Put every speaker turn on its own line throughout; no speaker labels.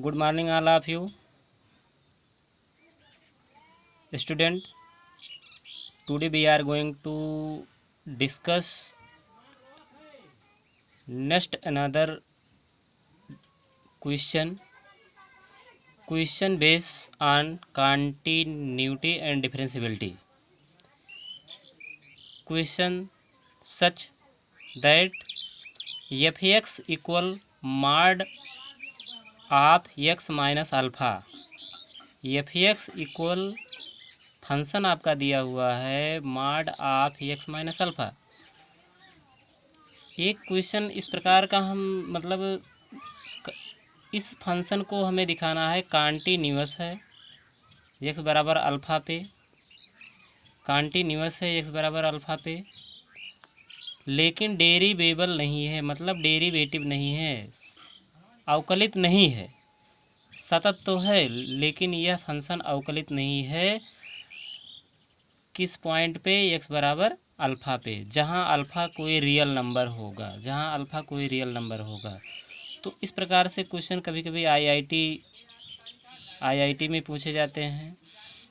Good morning, all of you. Student, today we are going to discuss next another question based on continuity and differentiability. Question such that fx equal mod of x minus alpha, fx equal function आपका दिया हुआ है mod of x minus alpha. एक question इस प्रकार का हम इस फंक्शन को हमें दिखाना है कॉन्टिन्यूअस है एक्स बराबर अल्फ़ा पे, कॉन्टिन्यूअस है एक्स बराबर अल्फ़ा पे, लेकिन डेरिवेबल नहीं है, मतलब डेरिवेटिव नहीं है, अवकलित नहीं है। सतत तो है लेकिन यह फंक्शन अवकलित नहीं है। किस पॉइंट पे? एक्स बराबर अल्फ़ा पे, जहाँ अल्फ़ा कोई रियल नंबर होगा, जहाँ अल्फ़ा कोई रियल नंबर होगा। तो इस प्रकार से क्वेश्चन कभी कभी आईआईटी में पूछे जाते हैं,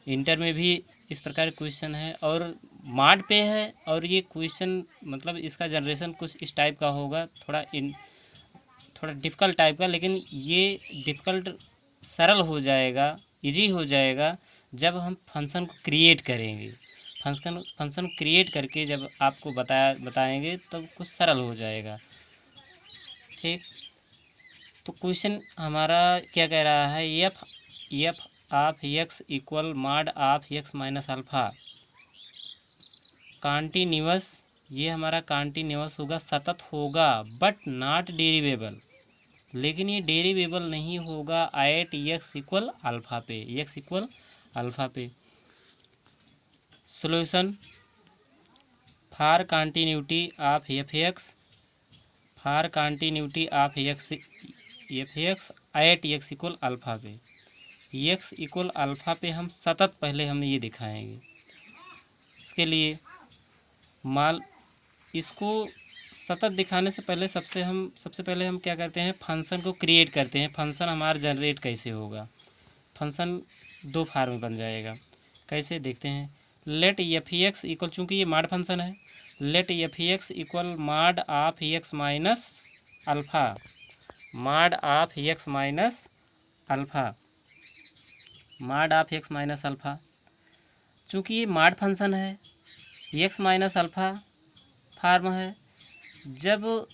इंटर में भी इस प्रकार क्वेश्चन है और माड पे है। और ये क्वेश्चन मतलब इसका जनरेशन कुछ इस टाइप का होगा, थोड़ा डिफ़िकल्ट टाइप का, लेकिन ये डिफ़िकल्ट सरल हो जाएगा, इजी हो जाएगा जब हम फंक्शन को क्रिएट करेंगे। फंक्शन क्रिएट करके जब आपको बताएंगे तब कुछ सरल हो जाएगा। ठीक, तो क्वेश्चन हमारा क्या कह रहा है? F of X equal mod of x minus alpha continuous, ये हमारा कॉन्टिन्यूअस होगा, सतत होगा, बट नॉट डेरिवेबल, लेकिन ये डेरिवेबल नहीं होगा एट एक्स इक्वल अल्फ़ा पे, एक्स इक्वल अल्फ़ा पे। Solution for continuity of F X, for continuity of X at X equal alpha पे, एक्स इक्वल अल्फ़ा पे हम सतत पहले हम ये दिखाएंगे। इसके लिए इसको सतत दिखाने से पहले सबसे पहले हम क्या करते हैं? फंक्शन को क्रिएट करते हैं। फंक्शन हमारा जनरेट कैसे होगा? फंक्शन दो फार्म में बन जाएगा। कैसे देखते हैं? लेट एफ एक्स इक्वल, चूँकि ये मॉड फंक्शन है, let F X equal mod of x minus alpha, mod of x minus alpha, mod of x minus alpha. चूँकि ये मॉड फंक्शन है, एक्स माइनस अल्फ़ा फार्म है, जब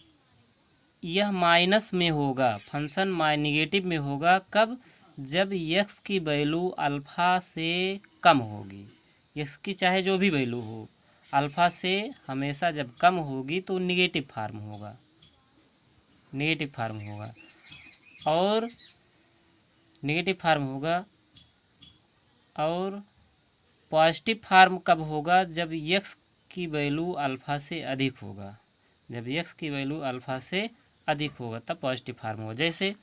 यह minus में होगा, फंक्शन नेगेटिव में होगा, कब? जब एक्स की वैल्यू अल्फ़ा से कम होगी। एक्स की चाहे जो भी वैल्यू हो, अल्फ़ा से हमेशा जब कम होगी तो नेगेटिव फार्म होगा, नेगेटिव फार्म होगा। और नेगेटिव फार्म होगा और पॉजिटिव फार्म कब होगा? जब एक्स की वैल्यू अल्फ़ा से अधिक होगा, जब एक्स की वैल्यू अल्फ़ा से अधिक होगा तब पॉजिटिव फार्म होगा। जैसे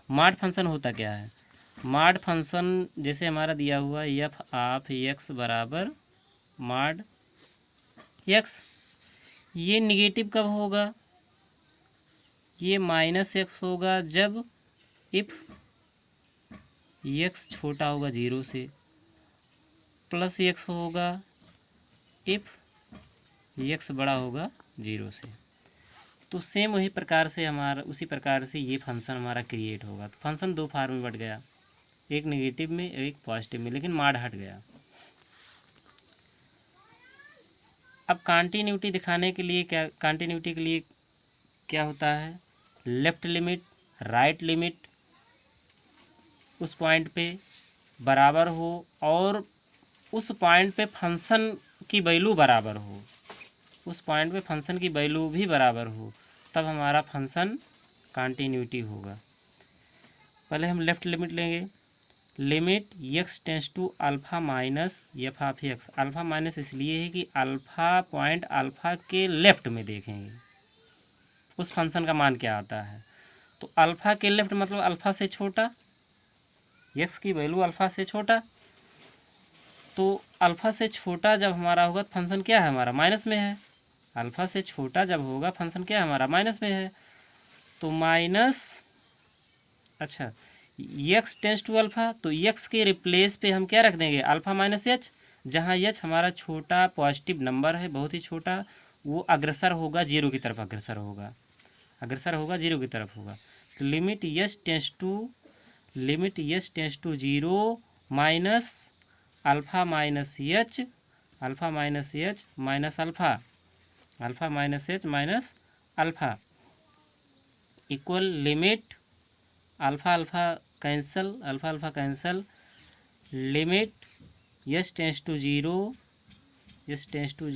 मॉड फंक्शन होता क्या है? मॉड फंक्शन जैसे हमारा दिया हुआ एफ ऑफ एक्स बराबर मॉड एक्स, ये निगेटिव कब होगा? ये माइनस एक्स होगा जब इफ़ एक्स छोटा होगा 0 से, प्लस एक्स होगा इफ़ एक्स बड़ा होगा 0 से। तो सेम वही प्रकार से उसी प्रकार से ये फंक्शन हमारा क्रिएट होगा। तो फंक्शन दो फार्म में बढ़ गया, एक नेगेटिव में एक पॉजिटिव में, लेकिन मॉड हट गया। अब कॉन्टिन्यूटी दिखाने के लिए कॉन्टिन्यूटी के लिए क्या होता है? लेफ़्ट लिमिट राइट लिमिट उस पॉइंट पे बराबर हो और उस पॉइंट पे फंक्शन की वैल्यू बराबर हो, उस पॉइंट पे फंक्शन की वैल्यू भी बराबर हो, तब हमारा फंक्शन कॉन्टिन्यूटी होगा। पहले हम लेफ़्ट लिमिट लेंगे, limit x tends to alpha minus F of X. Alpha minus इसलिए है कि अल्फ़ा पॉइंट अल्फ़ा के लेफ़्ट में देखेंगे उस फंक्शन का मान क्या आता है। तो अल्फ़ा के लेफ़्ट मतलब अल्फ़ा से छोटा, एक्स की वैल्यू अल्फ़ा से छोटा, तो अल्फ़ा से छोटा जब हमारा होगा फंक्शन क्या है? हमारा माइनस में है। अल्फ़ा से छोटा जब होगा फंक्शन क्या है? हमारा माइनस में है। तो माइनस, अच्छा एक्स टेंस टू अल्फ़ा, तो एक्स के रिप्लेस पे हम क्या रख देंगे, अल्फ़ा माइनस एच। जहाँ एच हमारा छोटा पॉजिटिव नंबर है, बहुत ही छोटा, वो अग्रसर होगा जीरो की तरफ, अग्रसर होगा जीरो की तरफ होगा। तो limit H tends to zero minus alpha minus H minus alpha equal limit alpha cancel limit H tends to zero h tends to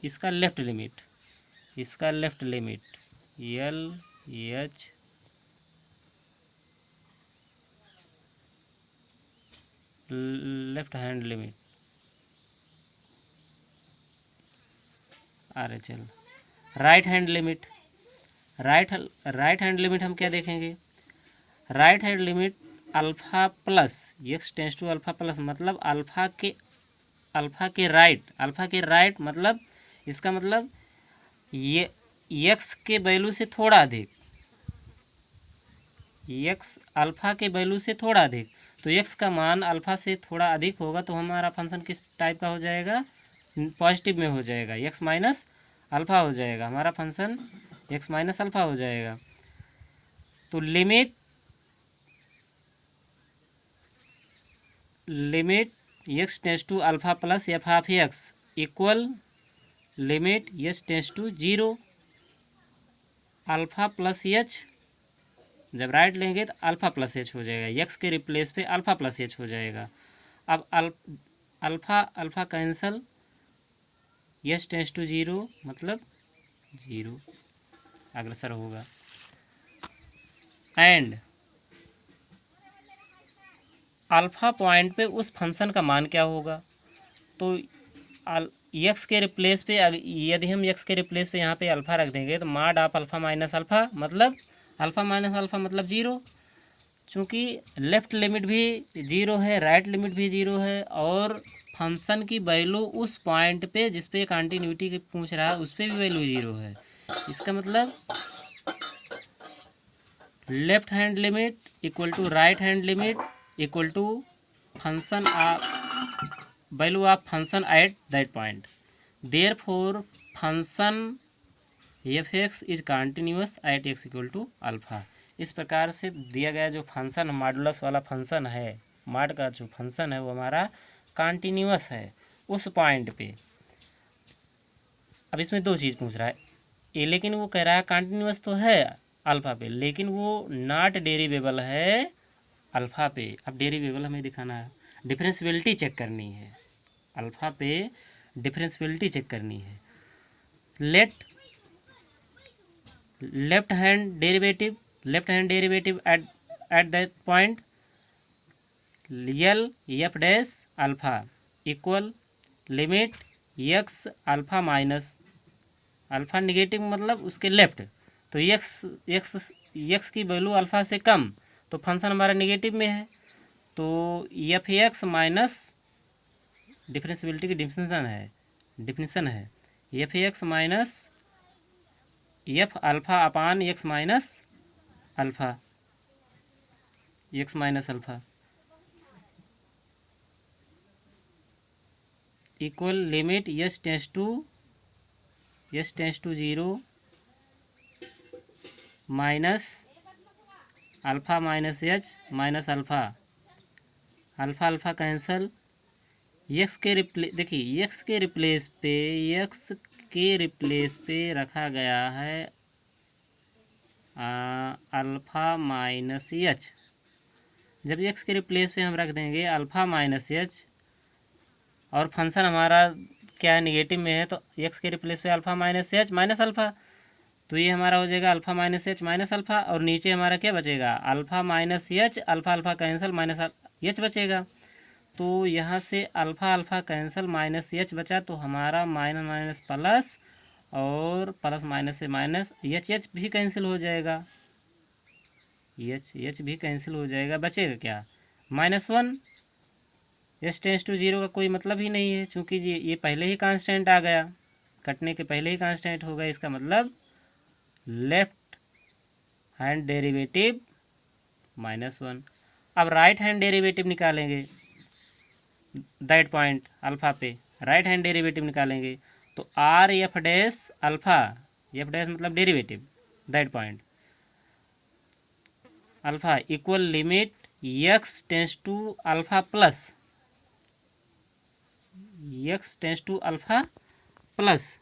इसका left limit L H left hand limit R H L right hand limit हम क्या देखेंगे, right hand limit alpha plus x tends to alpha plus, मतलब alpha के right मतलब इसका मतलब ये एक्स के वैल्यू से थोड़ा अधिक, एक्स अल्फ़ा के वैल्यू से थोड़ा अधिक, तो एक्स का मान अल्फ़ा से थोड़ा अधिक होगा तो हमारा फंक्शन किस टाइप का हो जाएगा, पॉजिटिव में हो जाएगा, एक्स माइनस अल्फ़ा हो जाएगा, हमारा फंक्शन एक्स माइनस अल्फ़ा हो जाएगा। तो limit x tends to alpha plus F of X equal limit H tends to zero alpha plus H, जब राइट लेंगे तो अल्फ़ा प्लस एच हो जाएगा, एक्स के रिप्लेस पे अल्फ़ा प्लस एच हो जाएगा। अब alpha cancel, H tends to zero मतलब जीरो अग्रसर होगा, एंड अल्फ़ा पॉइंट पे उस फंक्शन का मान क्या होगा, तो एक्स के रिप्लेस पे यदि हम एक्स के रिप्लेस पे यहाँ पे अल्फ़ा रख देंगे तो माड ऑफ अल्फ़ा माइनस अल्फ़ा मतलब जीरो, चूँकि लेफ़्ट लिमिट भी जीरो है, राइट लिमिट भी जीरो है, और फंक्शन की वैल्यू उस पॉइंट पे जिस पे कंटिन्यूटी पूछ रहा है उस पर भी वैल्यू जीरो है। इसका मतलब left hand limit equal to right hand limit equal to function value of function at that point, therefore function F X is continuous at X equal to alpha. इस प्रकार से दिया गया जो फंक्शन मॉडुलस वाला फंक्शन है, mod का जो फंक्शन है वो हमारा कंटिन्यूअस है उस पॉइंट पे। अब इसमें दो चीज़ पूछ रहा है, ये लेकिन वो कह रहा है कंटिन्यूअस तो है अल्फ़ा पे, लेकिन वो नॉट डेरिवेबल है अल्फ़ा पे। अब डेरिवेबल हमें दिखाना है, डिफरेंशियबिलिटी चेक करनी है, अल्फ़ा पे डिफरेंशियबिलिटी चेक करनी है। Left hand derivative eight that point L F dash alpha equal limit x alpha minus alpha negative मतलब उसके लेफ्ट, तो एक्स की वैल्यू अल्फ़ा से कम, तो फंक्शन हमारा निगेटिव में है, तो एफ एक्स माइनस डिफरेंशियबिलिटी की डिफिनीसन है F X minus F alpha upon x minus alpha equal limit H tends to zero minus alpha minus H minus alpha cancel, X के replace पे रखा गया है अल्फ़ा माइनस एच। जब X के replace पे हम रख देंगे अल्फ़ा माइनस एच और फंक्शन हमारा क्या है निगेटिव में है, तो एक्स के रिप्लेस पे alpha minus H minus alpha, तो ये हमारा हो जाएगा alpha minus H minus alpha, और नीचे हमारा क्या बचेगा alpha minus H, alpha cancel minus H बचेगा। तो यहाँ से अल्फ़ा कैंसल माइनस एच बचा, तो हमारा माइनस माइनस प्लस और प्लस माइनस से माइनस एच भी कैंसिल हो जाएगा, एच भी कैंसिल हो जाएगा, बचेगा क्या -1। एच टेंस टू जीरो का कोई मतलब ही नहीं है, चूँकि ये पहले ही कांस्टेंट आ गया, कटने के पहले ही कांस्टेंट हो गया। इसका मतलब लेफ्ट हैंड डेरिवेटिव -1। अब राइट हैंड डेरिवेटिव निकालेंगे, दैट पॉइंट अल्फ़ा पे राइट हैंड डेरिवेटिव निकालेंगे तो R f dash alpha, f dash मतलब derivative, that point alpha equal limit x tends to alpha plus, x tends to alpha plus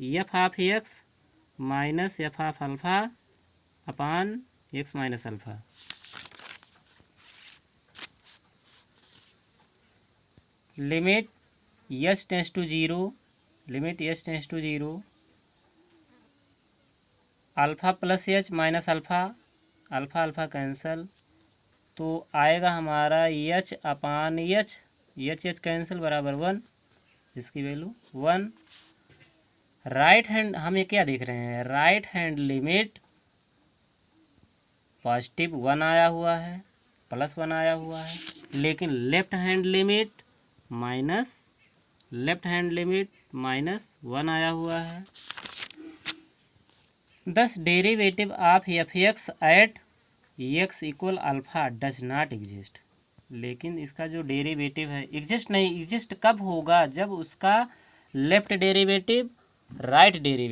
F of x minus F of alpha upon x minus alpha. Limit H tends to zero, limit H tends to zero, alpha plus h minus alpha, alpha alpha cancel, तो आएगा हमारा H अपान H, H cancel बराबर 1, इसकी value 1। Right hand हम ये क्या देख रहे हैं, राइट हैंड लिमिट पॉजिटिव 1 आया हुआ है, +1 आया हुआ है, लेकिन लेफ्ट हैंड लिमिट -1 आया हुआ है। Thus derivative of F X at X equal alpha does not exist. लेकिन इसका जो डेरिवेटिव है एग्जिस्ट नहीं, एग्जिस्ट कब होगा, जब उसका लेफ्ट डेरिवेटिव राइट डेरिवेटिव